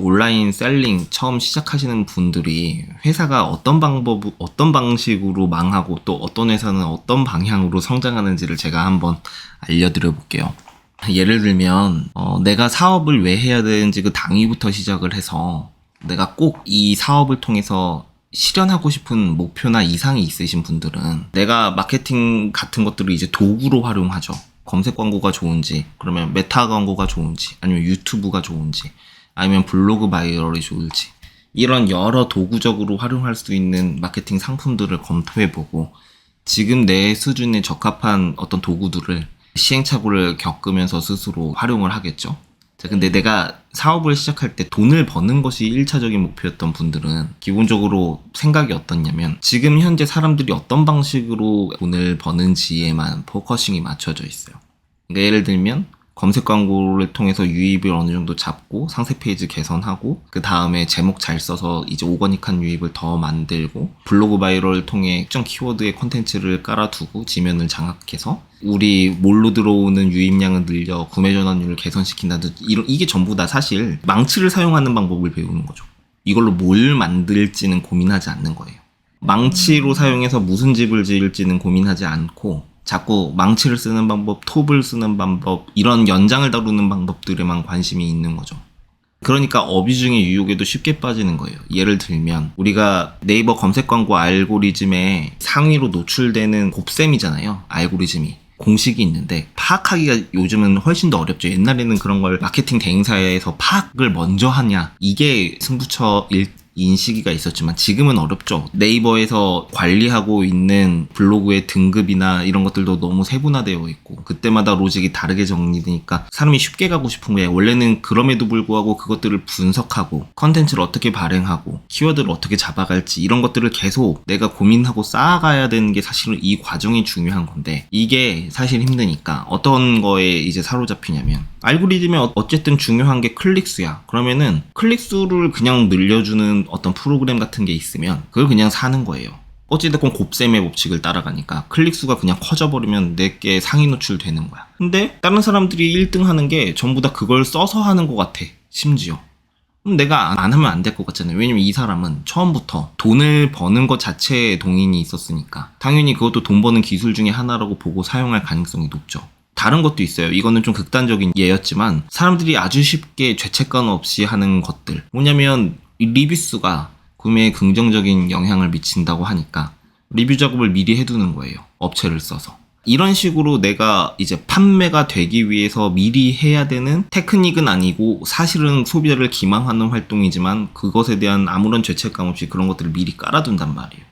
온라인 셀링 처음 시작하시는 분들이 회사가 어떤 어떤 방식으로 망하고 또 어떤 회사는 어떤 방향으로 성장하는지를 제가 한번 알려드려 볼게요. 예를 들면 내가 사업을 왜 해야 되는지 그 당위부터 시작을 해서 내가 꼭 이 사업을 통해서 실현하고 싶은 목표나 이상이 있으신 분들은 내가 마케팅 같은 것들을 이제 도구로 활용하죠. 검색 광고가 좋은지, 그러면 메타 광고가 좋은지, 아니면 유튜브가 좋은지, 아니면 블로그 바이럴이 좋을지, 이런 여러 도구적으로 활용할 수 있는 마케팅 상품들을 검토해보고 지금 내 수준에 적합한 어떤 도구들을 시행착오를 겪으면서 스스로 활용을 하겠죠. 자, 근데 내가 사업을 시작할 때 돈을 버는 것이 1차적인 목표였던 분들은 기본적으로 생각이 어떻냐면 지금 현재 사람들이 어떤 방식으로 돈을 버는지에만 포커싱이 맞춰져 있어요. 그러니까 예를 들면 검색 광고를 통해서 유입을 어느 정도 잡고 상세 페이지 개선하고 그 다음에 제목 잘 써서 이제 오거닉한 유입을 더 만들고 블로그 바이럴을 통해 특정 키워드의 콘텐츠를 깔아두고 지면을 장악해서 우리 몰로 들어오는 유입량을 늘려 구매 전환율을 개선시킨다든지 이게 전부 다 사실 망치를 사용하는 방법을 배우는 거죠. 이걸로 뭘 만들지는 고민하지 않는 거예요. 망치로 사용해서 무슨 집을 지을지는 고민하지 않고 자꾸 망치를 쓰는 방법, 톱을 쓰는 방법, 이런 연장을 다루는 방법들에만 관심이 있는 거죠. 그러니까 어뷰징의 유혹에도 쉽게 빠지는 거예요. 예를 들면 우리가 네이버 검색 광고 알고리즘에 상위로 노출되는 곱셈이잖아요. 알고리즘이. 공식이 있는데 파악하기가 요즘은 훨씬 더 어렵죠. 옛날에는 그런 걸 마케팅 대행사에서 파악을 먼저 하냐, 이게 승부처인 시기가 있었지만 지금은 어렵죠. 네이버에서 관리하고 있는 블로그의 등급이나 이런 것들도 너무 세분화되어 있고 그때마다 로직이 다르게 정리되니까 사람이 쉽게 가고 싶은 거예요. 원래는 그럼에도 불구하고 그것들을 분석하고 컨텐츠를 어떻게 발행하고 키워드를 어떻게 잡아갈지 이런 것들을 계속 내가 고민하고 쌓아가야 되는 게 사실은 이 과정이 중요한 건데 이게 사실 힘드니까 어떤 거에 이제 사로잡히냐면 알고리즘에 어쨌든 중요한 게 클릭수야. 그러면은 클릭수를 그냥 늘려주는 어떤 프로그램 같은 게 있으면 그걸 그냥 사는 거예요. 어찌됐건 곱셈의 법칙을 따라가니까 클릭수가 그냥 커져버리면 내게 상위 노출되는 거야. 근데 다른 사람들이 1등 하는 게 전부 다 그걸 써서 하는 것 같아. 심지어. 그럼 내가 안 하면 안 될 것 같잖아요. 왜냐면 이 사람은 처음부터 돈을 버는 것 자체에 동인이 있었으니까 당연히 그것도 돈 버는 기술 중에 하나라고 보고 사용할 가능성이 높죠. 다른 것도 있어요. 이거는 좀 극단적인 예였지만 사람들이 아주 쉽게 죄책감 없이 하는 것들, 뭐냐면 리뷰수가 구매에 긍정적인 영향을 미친다고 하니까 리뷰 작업을 미리 해두는 거예요. 업체를 써서. 이런 식으로 내가 이제 판매가 되기 위해서 미리 해야 되는 테크닉은 아니고 사실은 소비자를 기망하는 활동이지만 그것에 대한 아무런 죄책감 없이 그런 것들을 미리 깔아둔단 말이에요.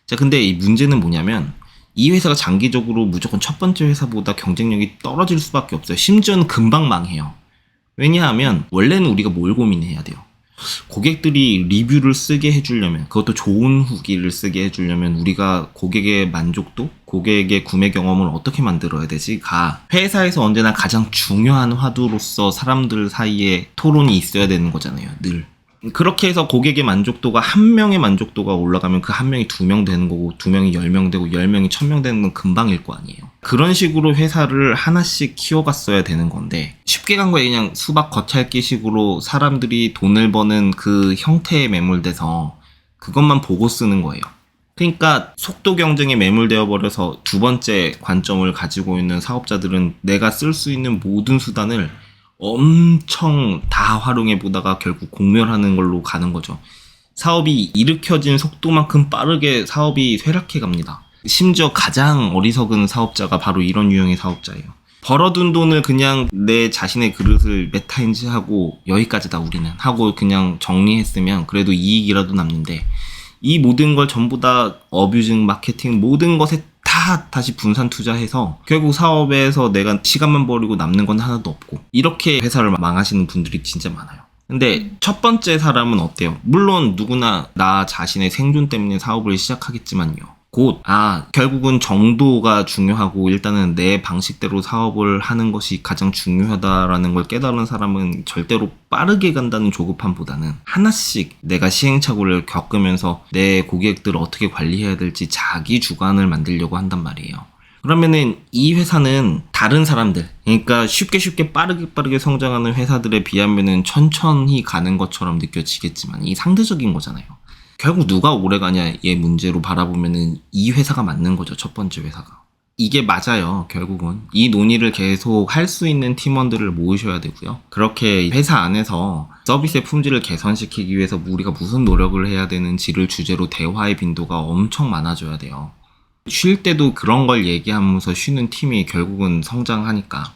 자, 근데 이 문제는 뭐냐면 이 회사가 장기적으로 무조건 첫 번째 회사보다 경쟁력이 떨어질 수밖에 없어요. 심지어는 금방 망해요. 왜냐하면 원래는 우리가 뭘 고민해야 돼요. 고객들이 리뷰를 쓰게 해주려면, 그것도 좋은 후기를 쓰게 해주려면 우리가 고객의 만족도, 고객의 구매 경험을 어떻게 만들어야 되지?가 회사에서 언제나 가장 중요한 화두로서 사람들 사이에 토론이 있어야 되는 거잖아요. 늘. 그렇게 해서 고객의 만족도가 한 명의 만족도가 올라가면 그 한 명이 2명 되는 거고 2명이 10명 되고 10명이 1000명 되는 건 금방일 거 아니에요. 그런 식으로 회사를 하나씩 키워갔어야 되는 건데 쉽게 간 거에 그냥 수박 겉핥기 식으로 사람들이 돈을 버는 그 형태에 매몰돼서 그것만 보고 쓰는 거예요. 그러니까 속도 경쟁에 매몰되어 버려서 두 번째 관점을 가지고 있는 사업자들은 내가 쓸 수 있는 모든 수단을 엄청 다 활용해 보다가 결국 공멸하는 걸로 가는 거죠. 사업이 일으켜진 속도만큼 빠르게 사업이 쇠락해 갑니다. 심지어 가장 어리석은 사업자가 바로 이런 유형의 사업자예요. 벌어둔 돈을 그냥 내 자신의 그릇을 메타인지하고 여기까지다 우리는 하고 그냥 정리했으면 그래도 이익이라도 남는데 이 모든 걸 전부 다 어뷰징, 마케팅 모든 것에 다 다시 분산 투자해서 결국 사업에서 내가 시간만 버리고 남는 건 하나도 없고 이렇게 회사를 망하시는 분들이 진짜 많아요. 근데 첫 번째 사람은 어때요? 물론 누구나 나 자신의 생존 때문에 사업을 시작하겠지만요. 결국은 정도가 중요하고 일단은 내 방식대로 사업을 하는 것이 가장 중요하다라는 걸 깨달은 사람은 절대로 빠르게 간다는 조급함보다는 하나씩 내가 시행착오를 겪으면서 내 고객들을 어떻게 관리해야 될지 자기 주관을 만들려고 한단 말이에요. 그러면은 이 회사는 다른 사람들, 그러니까 쉽게 빠르게 성장하는 회사들에 비하면은 천천히 가는 것처럼 느껴지겠지만 이 상대적인 거잖아요. 결국 누가 오래 가냐의 문제로 바라보면은 이 회사가 맞는 거죠. 첫 번째 회사가. 이게 맞아요. 결국은 이 논의를 계속 할 수 있는 팀원들을 모으셔야 되고요. 그렇게 회사 안에서 서비스의 품질을 개선시키기 위해서 우리가 무슨 노력을 해야 되는지를 주제로 대화의 빈도가 엄청 많아져야 돼요. 쉴 때도 그런 걸 얘기하면서 쉬는 팀이 결국은 성장하니까.